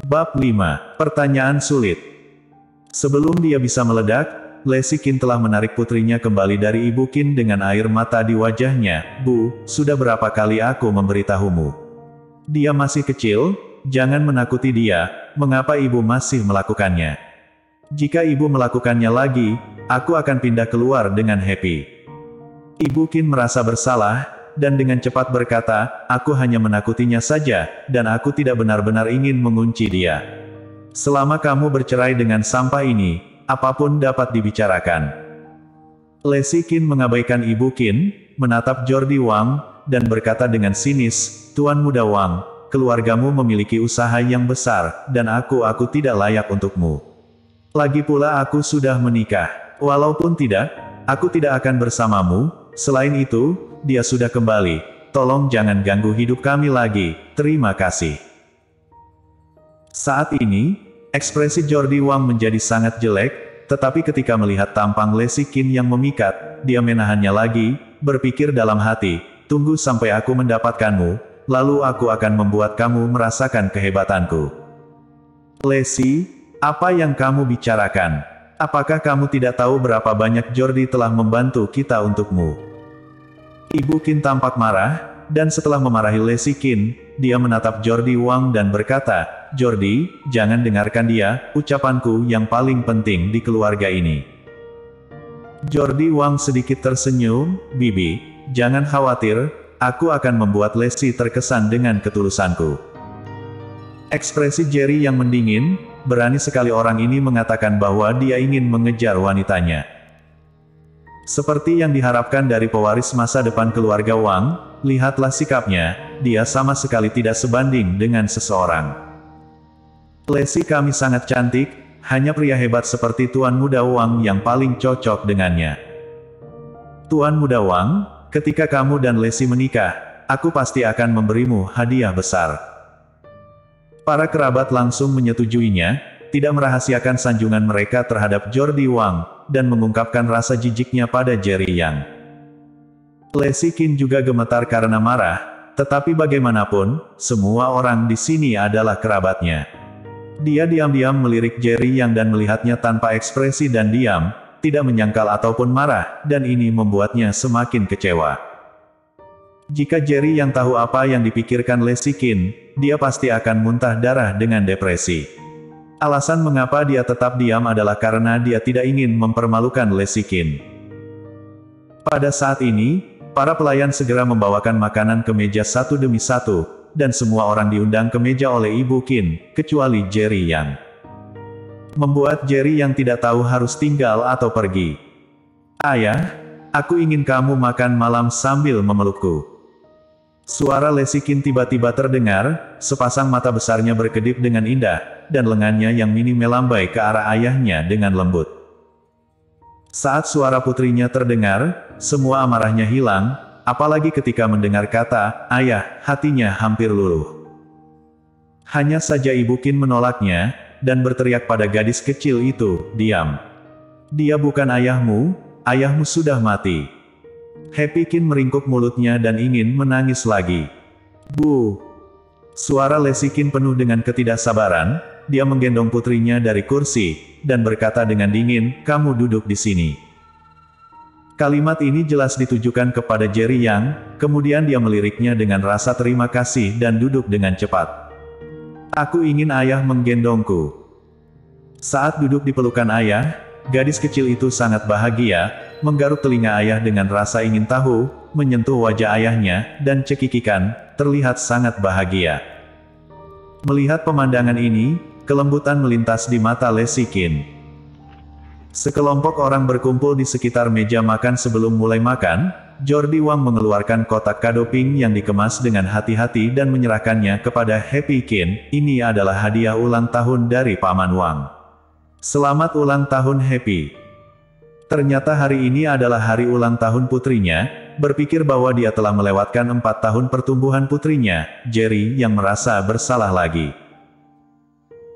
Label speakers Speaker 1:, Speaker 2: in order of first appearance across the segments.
Speaker 1: Bab 5. Pertanyaan sulit. Sebelum dia bisa meledak, Lesi Qin telah menarik putrinya kembali dari Ibu Qin dengan air mata di wajahnya. Bu, sudah berapa kali aku memberitahumu? Dia masih kecil, jangan menakuti dia, mengapa ibu masih melakukannya? Jika ibu melakukannya lagi, aku akan pindah keluar dengan happy. Ibu Qin merasa bersalah, dan dengan cepat berkata, aku hanya menakutinya saja, dan aku tidak benar-benar ingin mengunci dia. Selama kamu bercerai dengan sampah ini, apapun dapat dibicarakan. Lesi Qin mengabaikan Ibu Qin, menatap Jordi Wang, dan berkata dengan sinis, Tuan Muda Wang, keluargamu memiliki usaha yang besar, dan aku tidak layak untukmu. Lagi pula aku sudah menikah. Walaupun tidak, aku tidak akan bersamamu. Selain itu, dia sudah kembali. Tolong jangan ganggu hidup kami lagi. Terima kasih. Saat ini, ekspresi Jordi Wang menjadi sangat jelek, tetapi ketika melihat tampang Lesi Qin yang memikat, dia menahannya lagi, berpikir dalam hati, tunggu sampai aku mendapatkanmu, lalu aku akan membuat kamu merasakan kehebatanku. Lesi, apa yang kamu bicarakan? Apakah kamu tidak tahu berapa banyak Jordi telah membantu kita untukmu? Ibu Qin tampak marah, dan setelah memarahi Lesi Qin, dia menatap Jordi Wang dan berkata, Jordi, jangan dengarkan dia, ucapanku yang paling penting di keluarga ini. Jordi Wang sedikit tersenyum, Bibi, jangan khawatir, aku akan membuat Lesi terkesan dengan ketulusanku. Ekspresi Jerry yang mendingin, berani sekali orang ini mengatakan bahwa dia ingin mengejar wanitanya. Seperti yang diharapkan dari pewaris masa depan keluarga Wang, lihatlah sikapnya, dia sama sekali tidak sebanding dengan seseorang. Lesi kami sangat cantik, hanya pria hebat seperti Tuan Muda Wang yang paling cocok dengannya. Tuan Muda Wang, ketika kamu dan Lesi menikah, aku pasti akan memberimu hadiah besar. Para kerabat langsung menyetujuinya, tidak merahasiakan sanjungan mereka terhadap Jordi Wang, dan mengungkapkan rasa jijiknya pada Jerry Yang. Lesi Qin juga gemetar karena marah, tetapi bagaimanapun, semua orang di sini adalah kerabatnya. Dia diam-diam melirik Jerry Yang dan melihatnya tanpa ekspresi dan diam, tidak menyangkal ataupun marah, dan ini membuatnya semakin kecewa. Jika Jerry Yang tahu apa yang dipikirkan Lesi Qin, dia pasti akan muntah darah dengan depresi. Alasan mengapa dia tetap diam adalah karena dia tidak ingin mempermalukan Lesi Qin. Pada saat ini, para pelayan segera membawakan makanan ke meja satu demi satu, dan semua orang diundang ke meja oleh Ibu Qin, kecuali Jerry Yang. Membuat Jerry Yang tidak tahu harus tinggal atau pergi. Ayah, aku ingin kamu makan malam sambil memelukku. Suara Lesi Qin tiba-tiba terdengar, sepasang mata besarnya berkedip dengan indah, dan lengannya yang mini melambai ke arah ayahnya dengan lembut. Saat suara putrinya terdengar, semua amarahnya hilang, apalagi ketika mendengar kata, ayah, hatinya hampir luluh. Hanya saja Ibu Qin menolaknya, dan berteriak pada gadis kecil itu, diam. Dia bukan ayahmu, ayahmu sudah mati. Happy Qin meringkuk mulutnya dan ingin menangis lagi. Bu! Suara Lesi Qin penuh dengan ketidaksabaran, dia menggendong putrinya dari kursi, dan berkata dengan dingin, kamu duduk di sini. Kalimat ini jelas ditujukan kepada Jerry Yang, kemudian dia meliriknya dengan rasa terima kasih dan duduk dengan cepat. Aku ingin ayah menggendongku. Saat duduk di pelukan ayah, gadis kecil itu sangat bahagia, menggaruk telinga ayah dengan rasa ingin tahu, menyentuh wajah ayahnya, dan cekikikan, terlihat sangat bahagia. Melihat pemandangan ini, kelembutan melintas di mata Lesi Qin. Sekelompok orang berkumpul di sekitar meja makan sebelum mulai makan, Jordi Wang mengeluarkan kotak kado pink yang dikemas dengan hati-hati dan menyerahkannya kepada Happy Qin, ini adalah hadiah ulang tahun dari Paman Wang. Selamat ulang tahun Happy. Ternyata hari ini adalah hari ulang tahun putrinya, berpikir bahwa dia telah melewatkan 4 tahun pertumbuhan putrinya, Jerry yang merasa bersalah lagi.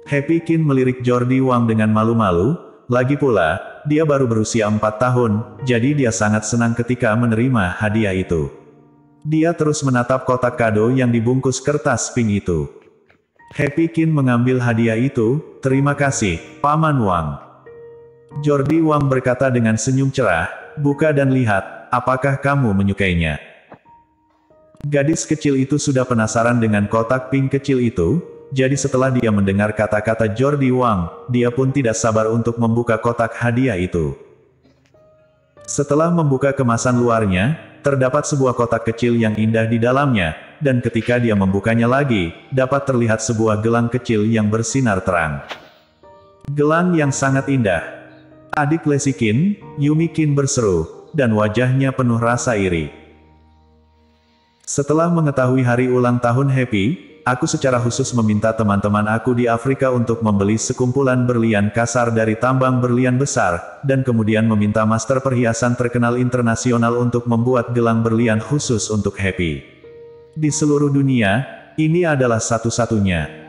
Speaker 1: Happy Qin melirik Jordi Wang dengan malu-malu, lagi pula, dia baru berusia 4 tahun, jadi dia sangat senang ketika menerima hadiah itu. Dia terus menatap kotak kado yang dibungkus kertas pink itu. Happy Qin mengambil hadiah itu, "Terima kasih, Paman Wang." Jordi Wang berkata dengan senyum cerah, "Buka dan lihat, apakah kamu menyukainya?" Gadis kecil itu sudah penasaran dengan kotak pink kecil itu, jadi setelah dia mendengar kata-kata Jordi Wang, dia pun tidak sabar untuk membuka kotak hadiah itu. Setelah membuka kemasan luarnya, terdapat sebuah kotak kecil yang indah di dalamnya, dan ketika dia membukanya lagi, dapat terlihat sebuah gelang kecil yang bersinar terang. Gelang yang sangat indah. Adik Lesi Qin, Yumi Qin berseru, dan wajahnya penuh rasa iri. Setelah mengetahui hari ulang tahun Happy, aku secara khusus meminta teman-teman aku di Afrika untuk membeli sekumpulan berlian kasar dari tambang berlian besar, dan kemudian meminta master perhiasan terkenal internasional untuk membuat gelang berlian khusus untuk Happy. Di seluruh dunia, ini adalah satu-satunya.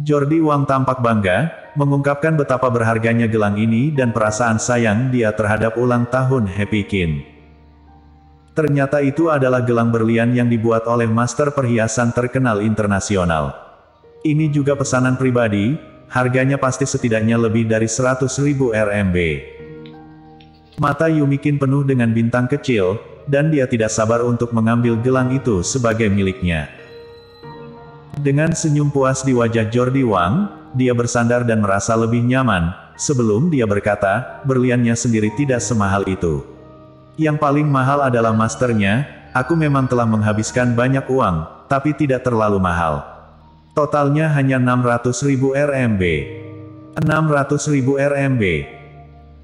Speaker 1: Jordi Wang tampak bangga, mengungkapkan betapa berharganya gelang ini dan perasaan sayang dia terhadap ulang tahun Happy Qin. Ternyata itu adalah gelang berlian yang dibuat oleh master perhiasan terkenal internasional. Ini juga pesanan pribadi, harganya pasti setidaknya lebih dari 100.000 RMB. Mata Yumi Qin penuh dengan bintang kecil, dan dia tidak sabar untuk mengambil gelang itu sebagai miliknya. Dengan senyum puas di wajah Jordi Wang, dia bersandar dan merasa lebih nyaman, sebelum dia berkata, "Berliannya sendiri tidak semahal itu. Yang paling mahal adalah masternya, aku memang telah menghabiskan banyak uang, tapi tidak terlalu mahal. Totalnya hanya 600.000 RMB. 600.000 RMB.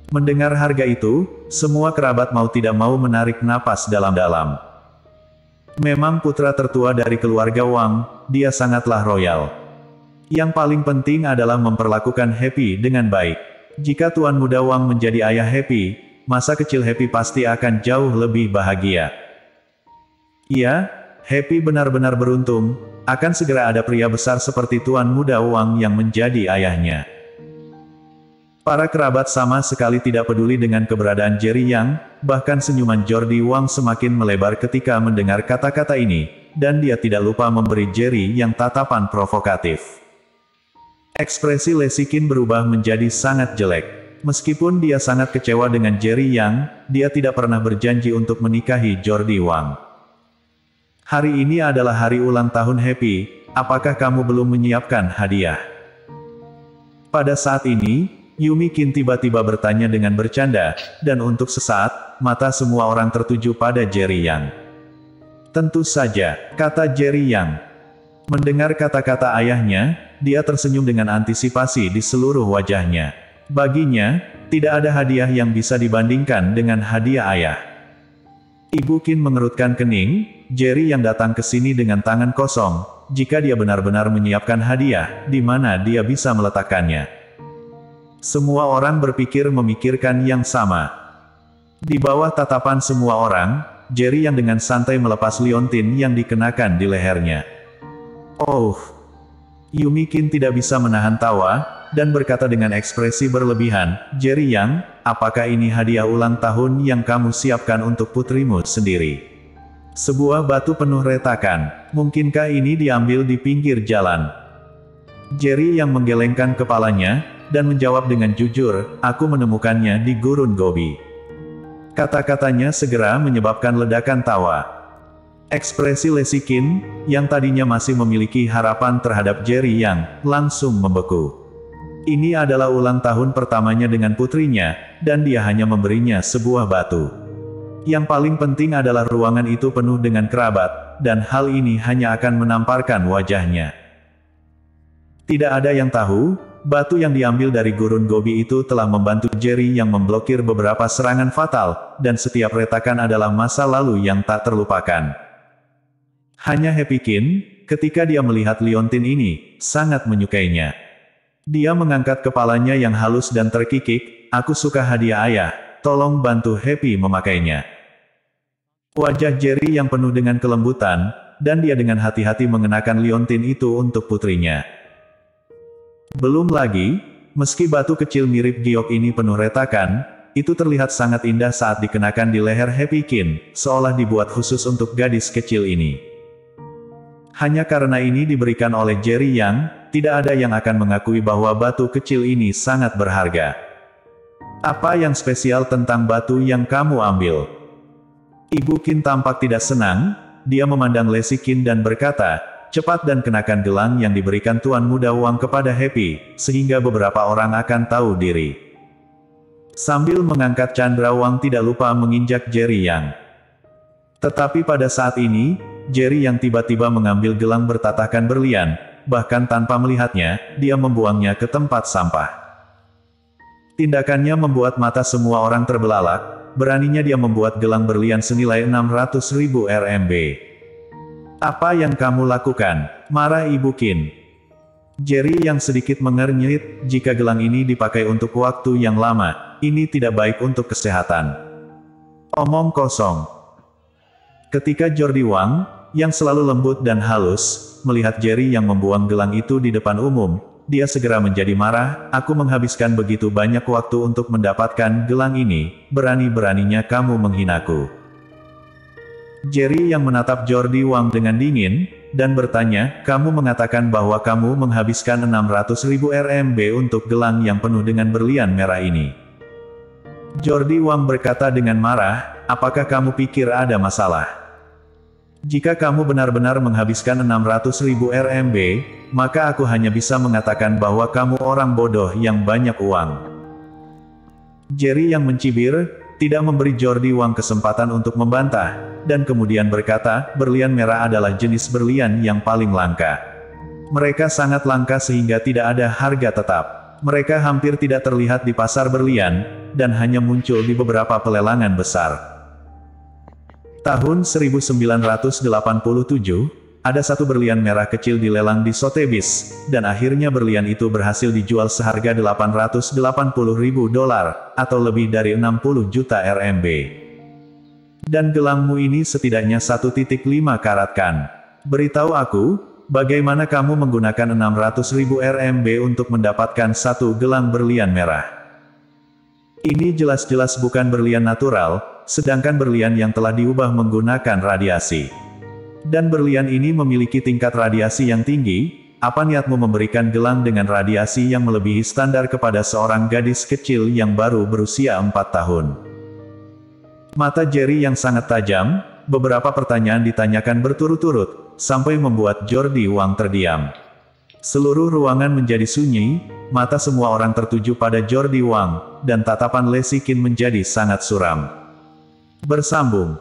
Speaker 1: Mendengar harga itu, semua kerabat mau tidak mau menarik napas dalam-dalam. Memang putra tertua dari keluarga Wang, dia sangatlah royal. Yang paling penting adalah memperlakukan Happy dengan baik. Jika Tuan Muda Wang menjadi ayah Happy, masa kecil Happy pasti akan jauh lebih bahagia. Ya, Happy benar-benar beruntung, akan segera ada pria besar seperti Tuan Muda Wang yang menjadi ayahnya." Para kerabat sama sekali tidak peduli dengan keberadaan Jerry Yang, bahkan senyuman Jordi Wang semakin melebar ketika mendengar kata-kata ini, dan dia tidak lupa memberi Jerry Yang tatapan provokatif. Ekspresi Lesi Qin berubah menjadi sangat jelek. Meskipun dia sangat kecewa dengan Jerry Yang, dia tidak pernah berjanji untuk menikahi Jordi Wang. "Hari ini adalah hari ulang tahun Happy, apakah kamu belum menyiapkan hadiah?" Pada saat ini, Yumi Qin tiba-tiba bertanya dengan bercanda, dan untuk sesaat, mata semua orang tertuju pada Jerry Yang. "Tentu saja," kata Jerry Yang. Mendengar kata-kata ayahnya, dia tersenyum dengan antisipasi di seluruh wajahnya. Baginya, tidak ada hadiah yang bisa dibandingkan dengan hadiah ayah. Ibu Qin mengerutkan kening, Jerry Yang datang ke sini dengan tangan kosong. Jika dia benar-benar menyiapkan hadiah, di mana dia bisa meletakkannya? Semua orang memikirkan yang sama. Di bawah tatapan semua orang, Jerry Yang dengan santai melepas liontin yang dikenakan di lehernya. "Oh!" Yumi Qin tidak bisa menahan tawa, dan berkata dengan ekspresi berlebihan, "Jerry Yang, apakah ini hadiah ulang tahun yang kamu siapkan untuk putrimu sendiri?" Sebuah batu penuh retakan. "Mungkinkah ini diambil di pinggir jalan?" Jerry Yang menggelengkan kepalanya, dan menjawab dengan jujur, "Aku menemukannya di gurun Gobi." Kata-katanya segera menyebabkan ledakan tawa. Ekspresi Lesi Qin, yang tadinya masih memiliki harapan terhadap Jerry Yang, langsung membeku. Ini adalah ulang tahun pertamanya dengan putrinya, dan dia hanya memberinya sebuah batu. Yang paling penting adalah ruangan itu penuh dengan kerabat, dan hal ini hanya akan menamparkan wajahnya. Tidak ada yang tahu, batu yang diambil dari gurun Gobi itu telah membantu Jerry Yang memblokir beberapa serangan fatal, dan setiap retakan adalah masa lalu yang tak terlupakan. Hanya Happy Qin, ketika dia melihat liontin ini, sangat menyukainya. Dia mengangkat kepalanya yang halus dan terkikik, "Aku suka hadiah ayah, tolong bantu Happy memakainya." Wajah Jerry yang penuh dengan kelembutan, dan dia dengan hati-hati mengenakan liontin itu untuk putrinya. Belum lagi, meski batu kecil mirip giok ini penuh retakan, itu terlihat sangat indah saat dikenakan di leher Happy Qin, seolah dibuat khusus untuk gadis kecil ini. Hanya karena ini diberikan oleh Jerry Yang, tidak ada yang akan mengakui bahwa batu kecil ini sangat berharga. Apa yang spesial tentang batu yang kamu ambil? Ibu Qin tampak tidak senang, dia memandang Lesi Qin dan berkata, cepat dan kenakan gelang yang diberikan Tuan Muda Wang kepada Happy, sehingga beberapa orang akan tahu diri. Sambil mengangkat Chandra Wang tidak lupa menginjak Jerry Yang. Tetapi pada saat ini, Jerry Yang tiba-tiba mengambil gelang bertatahkan berlian, bahkan tanpa melihatnya, dia membuangnya ke tempat sampah. Tindakannya membuat mata semua orang terbelalak, beraninya dia membuat gelang berlian senilai 600.000 RMB. Apa yang kamu lakukan? Marah Ibu Qin. Jerry yang sedikit mengernyit, jika gelang ini dipakai untuk waktu yang lama, ini tidak baik untuk kesehatan. Omong kosong. Ketika Jordi Wang, yang selalu lembut dan halus, melihat Jerry yang membuang gelang itu di depan umum, dia segera menjadi marah, aku menghabiskan begitu banyak waktu untuk mendapatkan gelang ini, berani-beraninya kamu menghinaku. Jerry yang menatap Jordi Wang dengan dingin, dan bertanya, kamu mengatakan bahwa kamu menghabiskan 600.000 RMB untuk gelang yang penuh dengan berlian merah ini. Jordi Wang berkata dengan marah, apakah kamu pikir ada masalah? Jika kamu benar-benar menghabiskan 600.000 RMB, maka aku hanya bisa mengatakan bahwa kamu orang bodoh yang banyak uang. Jerry yang mencibir, tidak memberi Jordi Wang kesempatan untuk membantah, dan kemudian berkata, berlian merah adalah jenis berlian yang paling langka. Mereka sangat langka sehingga tidak ada harga tetap. Mereka hampir tidak terlihat di pasar berlian, dan hanya muncul di beberapa pelelangan besar. Tahun 1987, ada satu berlian merah kecil dilelang di Sotheby's, dan akhirnya berlian itu berhasil dijual seharga $880.000, atau lebih dari 60 juta RMB. Dan gelangmu ini setidaknya 1,5 karat kan? Beritahu aku, bagaimana kamu menggunakan 600.000 RMB untuk mendapatkan satu gelang berlian merah? Ini jelas-jelas bukan berlian natural, sedangkan berlian yang telah diubah menggunakan radiasi. Dan berlian ini memiliki tingkat radiasi yang tinggi, apa niatmu memberikan gelang dengan radiasi yang melebihi standar kepada seorang gadis kecil yang baru berusia 4 tahun? Mata Jerry yang sangat tajam, beberapa pertanyaan ditanyakan berturut-turut, sampai membuat Jordi Wang terdiam. Seluruh ruangan menjadi sunyi, mata semua orang tertuju pada Jordi Wang, dan tatapan Lesi Qin menjadi sangat suram. Bersambung.